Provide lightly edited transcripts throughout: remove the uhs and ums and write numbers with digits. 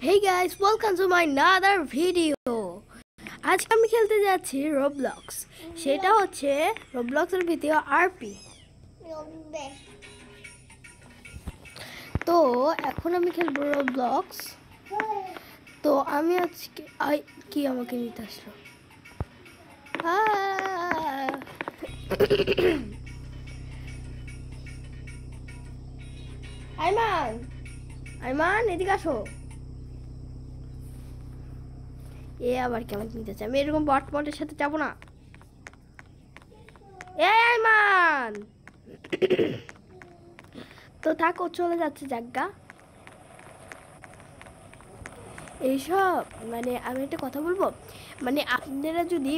Hey guys, welcome to my another video. আজকে আমি খেলতে যাচ্ছি Roblox। সেটা হচ্ছে Roblox এর ভিতরে RP। তো এখন আমি খেলবো Roblox। তো আমি আজকে কি আমাকে নিতে আসলো? আইমান এদিকে আসো। এ আবার কেমন নিতে চাই? আমি এরকম বটের সাথে যাবো না। আইমান তো থাকো, চলে যাচ্ছে জায়গা এইসব। মানে আমি একটা কথা বলবো, মানে আপনারা যদি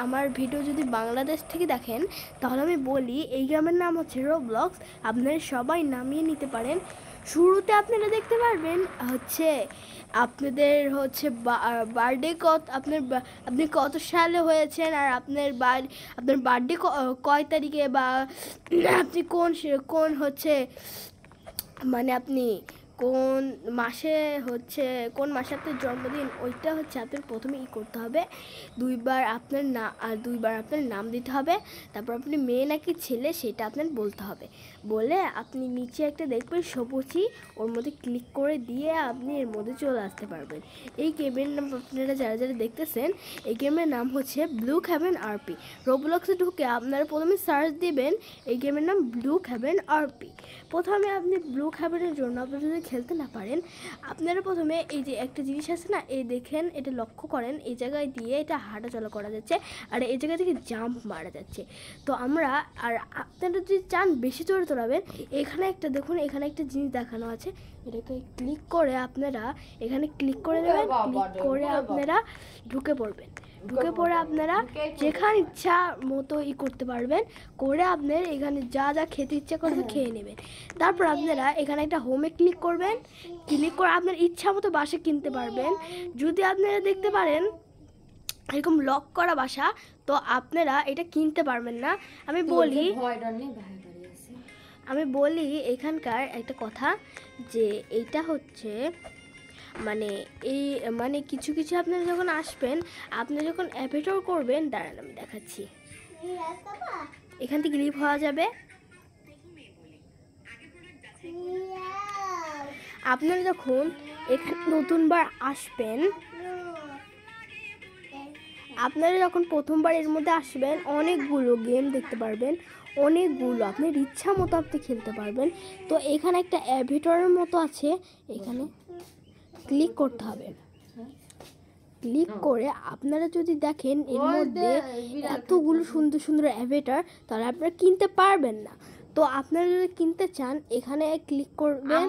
আমার ভিডিও যদি বাংলাদেশ থেকে দেখেন, তাহলে আমি বলি এই গ্রামের নাম হচ্ছে Roblox। আপনারা সবাই নামিয়ে নিতে পারেন। শুরুতে আপনারা দেখতে পারবেন হচ্ছে আপনাদের হচ্ছে বার্থডে আপনি কত সালে হয়েছেন, আর আপনার বার্থডে কয় তারিখে, বা আপনি কোন হচ্ছে মানে আপনি কোন মাসে আপনার জন্মদিন, ওইটা হচ্ছে আপনার প্রথমে করতে হবে। দুইবার আপনার নাম দিতে হবে। তারপর আপনি মেয়ে নাকি ছেলে সেটা আপনার বলতে হবে। বলে আপনি নিচে একটা দেখবেন সবুজই, ওর মধ্যে ক্লিক করে দিয়ে আপনি এর মধ্যে চলে আসতে পারবেন। এই গেমের নাম আপনারা যারা দেখতেছেন, এই গেমের নাম হচ্ছে ব্লু হ্যাভেন RP। রোবলক্সে ঢুকে আপনারা প্রথমে সার্চ দিবেন এই গেমের নাম ব্লু হ্যাভেন RP। প্রথমে আপনি ব্লু হ্যাভেনের জন্য আপনি যদি খেলতে না পারেন, আপনারা প্রথমে এই যে একটা জিনিস আছে না, এই দেখেন, এটা লক্ষ্য করেন, এই জায়গায় দিয়ে এটা হাঁটা চলা করা যাচ্ছে, আর এই জায়গা থেকে জাম্প মারা যাচ্ছে। তো আপনারা যদি চান বেশি জোরে তোলাবেন, এখানে একটা দেখুন, এখানে একটা জিনিস দেখানো আছে, এটাকে ক্লিক করে আপনারা এখানে ক্লিক করে দেবেন। ক্লিক করে আপনারা ঢুকে পড়বেন। ঢুকে পড়ে আপনারা যেখানে ইচ্ছা মতো করতে পারবেন, করে আপনার এখানে যা যা খেতে ইচ্ছা করবে খেয়ে নেবেন। তারপর আপনারা এখানে একটা হোমে ক্লিক করবেন। ক্লিক করে আপনার ইচ্ছা মতো বাসা কিনতে পারবেন। যদি আপনারা দেখতে পারেন এরকম লক করা বাসা, তো আপনারা এটা কিনতে পারবেন না। আমি বলি এখানকার একটা কথা, যে এইটা হচ্ছে মানে কিছু আপনারা যখন আসবেন, আপনারা যখন অ্যাভেটর করবেন, দাঁড়ান আমি দেখাচ্ছি। এখান থেকে লিভ হওয়া যাবে। আপনারা যখন এখানে নতুনবার আসবেন, আপনারা যখন প্রথমবার এর মধ্যে আসবেন, অনেকগুলো গেম দেখতে পারবেন, অনেকগুলো আপনার ইচ্ছা মতো আপনি খেলতে পারবেন। তো এখানে একটা অ্যাভেটরের মতো আছে, এখানে ক্লিক করতে হবে। ক্লিক করে আপনারা যদি দেখেন এর মধ্যে এতগুলো সুন্দর সুন্দর অ্যাভেটার, তাহলে আপনারা কিনতে পারবেন না। তো আপনারা যদি কিনতে চান, এখানে ক্লিক করবেন,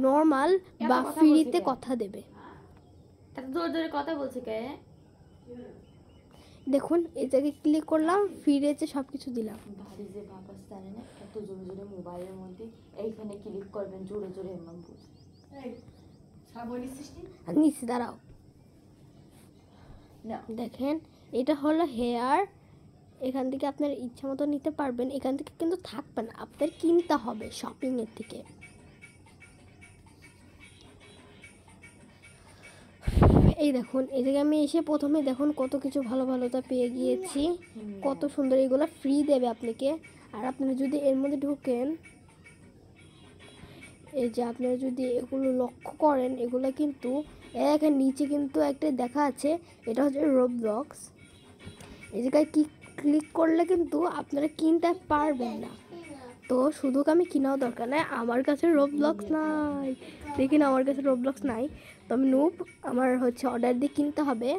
নর্মাল বা ফ্রিতে কথা দেবে। কথা বলছে কে? দেখুন এই জায়গায় ক্লিক করলাম, ফিরেছে সব কিছু দিলাম। ভারী যে ভাবাস জানে না, এত জোরে জোরে মোবাইলের মধ্যে এইখানে ক্লিক করবেন, জোরে জোরে এমন বল। এই নিচে দাঁড়াও, দেখেন এটা হলো হেয়ার। এখান থেকে আপনার ইচ্ছা মতো নিতে পারবেন। এখান থেকে কিন্তু থাকবে না, আপনার কিনতে হবে শপিং এর থেকে। এই দেখুন, এই জায়গায় আমি এসে প্রথমে দেখুন কত কিছু ভালো ভালোটা পেয়ে গিয়েছি, কত সুন্দর। এগুলো ফ্রি দেবে আপনাকে। আর আপনারা যদি এর মধ্যে ঢুকেন, এই যে আপনারা যদি এগুলো লক্ষ্য করেন, এগুলো কিন্তু এখানে নিচে কিন্তু একটা দেখা আছে, এটা হচ্ছে Roblox। এই জায়গায় ক্লিক করলে কিন্তু আপনারা কিনতে পারবেন না। তো শুধু আমি কেনাও দরকার নাই, আমার কাছে Roblox নাই। দেখুন আমার কাছে Roblox নাই, তো আমি নুব, আমার হচ্ছে অর্ডার দিয়ে কিনতে হবে।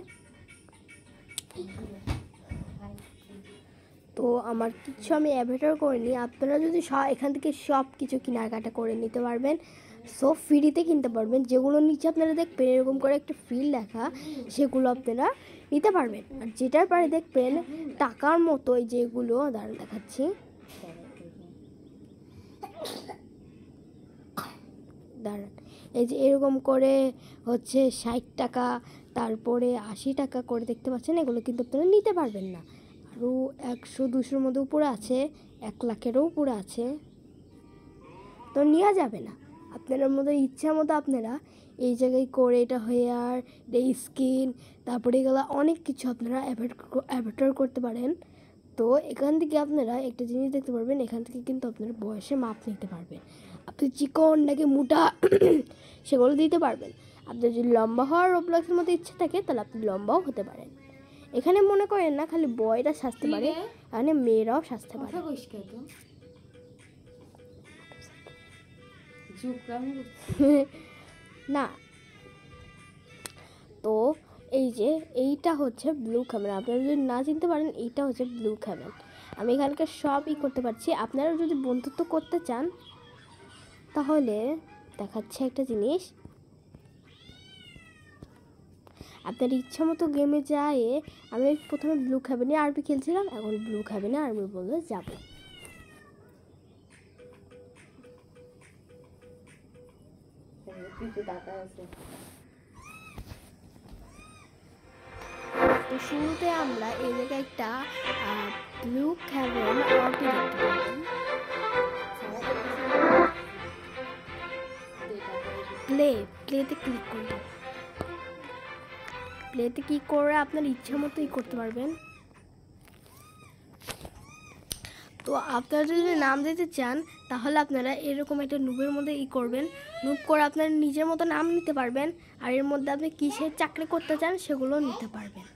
তো আমার কিছু আমি অ্যাভেটার করিনি। আপনারা যদি এখান থেকে সব কিছু কেনাকাটা করে নিতে পারবেন, সব ফ্রিতে কিনতে পারবেন। যেগুলো নিচে আপনারা দেখবেন এরকম করে একটা ফিল লেখা, সেগুলো আপনারা নিতে পারবেন। আর যেটার পরে দেখবেন টাকার মতো, এই যেগুলো দাঁড়ান দেখাচ্ছি, দাঁড়ান, এই যে এরকম করে হচ্ছে 60 টাকা, তারপরে 80 টাকা করে দেখতে পাচ্ছেন, এগুলো কিন্তু আপনারা নিতে পারবেন না। আরও 100-200-র মধ্যে উপরে আছে, 1 লাখেরও উপরে আছে, তো নেওয়া যাবে না। আপনারা মতো ইচ্ছা মতো আপনারা এই জায়গায় করে এটা হেয়ার, এই স্কিন, তারপরে এগুলো অনেক কিছু আপনারা অ্যাভেটার করতে পারেন। তো এখান থেকে আপনারা একটা জিনিস দেখতে পারবেন, এখান থেকে কিন্তু আপনারা বয়সে মাপ নিতে পারবেন। আপনি চিকন নাকি মোটা সেগুলো দিতে পারবেন। আপনার যদি লম্বা হওয়ার রোবলক্সের মতো ইচ্ছে থাকে তাহলে আপনি লম্বাও হতে পারেন। এখানে মনে করেন না খালি বয়রা সাজতে পারে, এখানে মেয়েরাও সাজতে পারে। না, তো এই যে এইটা হচ্ছে ব্লু ক্যামেরা। আপনারা যদি না চিনতে পারেন এইটা হচ্ছে ব্লু ক্যামেরা। আমি এখানকার সবই করতে পারছি। আপনারা যদি বন্ধুত্ব করতে চান তাহলে দেখাচ্ছে একটা জিনিস, আপনার ইচ্ছা মতো গেমে যায়। আমি প্রথমে ব্লু ক্যাবিনে আরবি খেলছিলাম, এখন ব্লু ক্যাবিনে আরবি বলে যাব। তো শুরুতে আমরা এই জায়গায় একটা ব্লু ক্যাবিন আরবি দেখতে পাবেন। প্লেতে ক্লিক করবেন। প্লেতে ক্লিক করে আপনার ইচ্ছা মতোই করতে পারবেন। তো আপনারা যদি নাম দিতে চান তাহলে আপনারা এরকম একটা নুবের মধ্যে করবেন। নুব করে আপনারা নিজের মতো নাম নিতে পারবেন। আর এর মধ্যে আপনি কিসের চাকরি করতে চান সেগুলো নিতে পারবেন।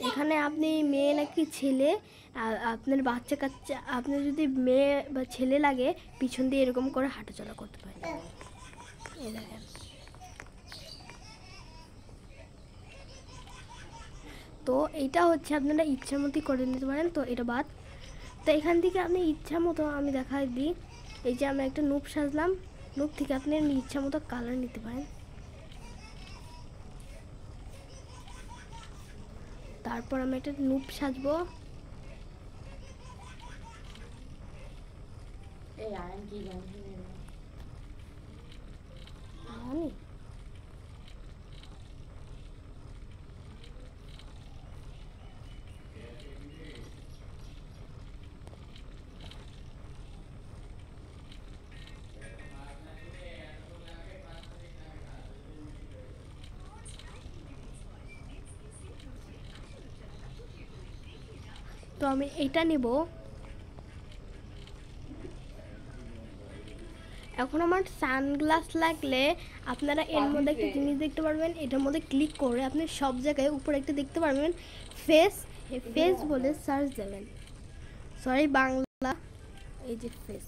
এখানে আপনি মেয়ে নাকি ছেলে, আপনার বাচ্চা কাচ্চা, আপনার যদি মেয়ে বা ছেলে লাগে পিছন দিয়ে এরকম করে হাঁটাচলা করতে পারেন। এই দেখেন, তো এইটা হচ্ছে আপনারা ইচ্ছা মতোই করে নিতে পারেন। তো এটা বাদ। তো এখান থেকে আপনি ইচ্ছা মতো আমি দেখাই দিই। এই যে আমি একটা নুব সাজলাম, নুব থেকে আপনি ইচ্ছা মতো কালার নিতে পারেন। তারপর আমি একটা নুব সাজবো। তো আমি এটা নেব। এখন আমার সানগ্লাস লাগলে আপনারা এর মধ্যে একটা জিনিস দেখতে পারবেন। এটার মধ্যে ক্লিক করে আপনি সব জায়গায় উপরে একটা দেখতে পারবেন ফেস। ফেস বলে সার্চ দেবেন। সরি বাংলা, এই যে ফেস,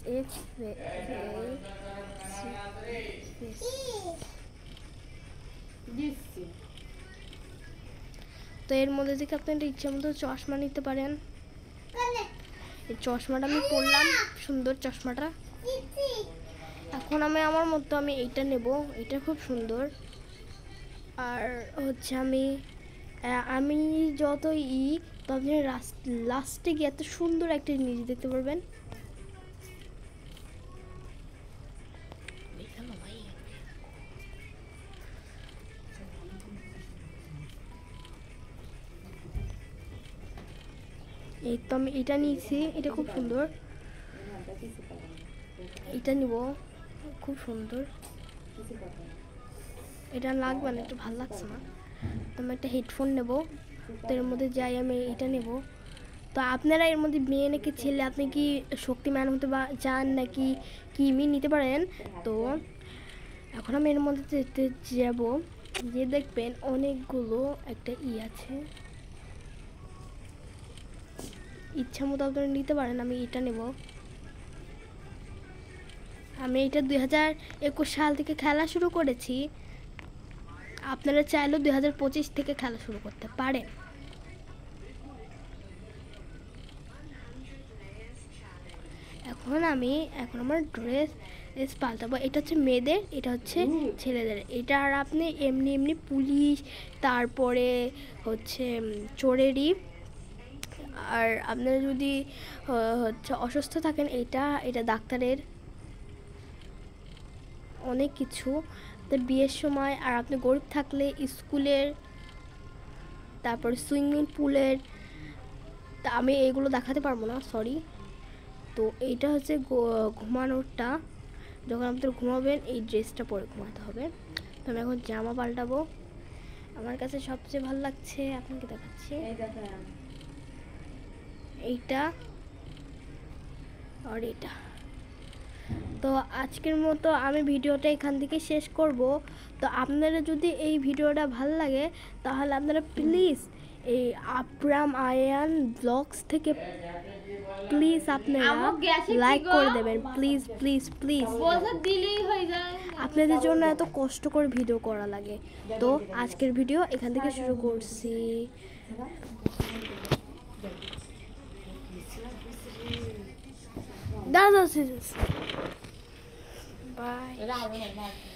তো এর মধ্যে থেকে আপনি ইচ্ছা মতো চশমা নিতে পারেন। এই চশমাটা আমি পরলাম, সুন্দর চশমাটা। এখন আমি আমার মতো আমি এইটা নেব, এটা খুব সুন্দর। আর হচ্ছে আমি যত তো আপনি লাস্টে গিয়ে এত সুন্দর একটা জিনিস দেখতে পারবেন। এই তো আমি এটা নিয়েছি, এটা খুব সুন্দর। এটা নিব, খুব সুন্দর। এটা লাগবে না, একটু ভালো লাগছে না। তো আমি একটা হেডফোন নেব। তো এর মধ্যে যাই আমি এটা নেব। তো আপনারা এর মধ্যে মেয়ে নাকি ছেলে, আপনি কি শক্তিমান হতে চান নাকি কি নিতে পারেন। তো এখন আমি এর মধ্যে যেতে যাব, যে দেখবেন অনেকগুলো একটা আছে, ইচ্ছা মতো আপনারা নিতে পারেন। আমি এটা নেব। আমি এটা 2021 সাল থেকে খেলা শুরু করেছি। আপনারা চাইলেও 2025 থেকে খেলা শুরু করতে পারেন। এখন আমার ড্রেস পাল্টাবো। এটা হচ্ছে মেয়েদের, এটা হচ্ছে ছেলেদের। এটা আর আপনি এমনি পুলিশ, তারপরে হচ্ছে চোরেরই। আর আপনারা যদি হচ্ছে অসুস্থ থাকেন, এটা ডাক্তারের। অনেক কিছু আপনার বিয়ের সময়, আর আপনি গরিব থাকলে স্কুলের, তারপর সুইমিং পুলের। তা আমি এইগুলো দেখাতে পারবো না, সরি। তো এইটা হচ্ছে ঘুমানোরটা। যখন আপনারা ঘুমাবেন এই ড্রেসটা পরে ঘুমাতে হবে। তো আমি এখন জামা পাল্টাবো। আমার কাছে সবচেয়ে ভালো লাগছে, আপনাকে দেখাচ্ছি, এইটা আর এটা। তো আজকের মতো আমি ভিডিওটা এখান থেকে শেষ করব। তো আপনারা যদি এই ভিডিওটা ভালো লাগে তাহলে আপনারা প্লিজ এই আব্রাম আয়ান ব্লগস থেকে প্লিজ আপনারা লাইক করে দেবেন, প্লিজ প্লিজ প্লিজ। দিলেই হয়ে যায়। আপনাদের জন্য এত কষ্ট করে ভিডিও করা লাগে। তো আজকের ভিডিও এখান থেকে শুরু করছি। দাদা বাই।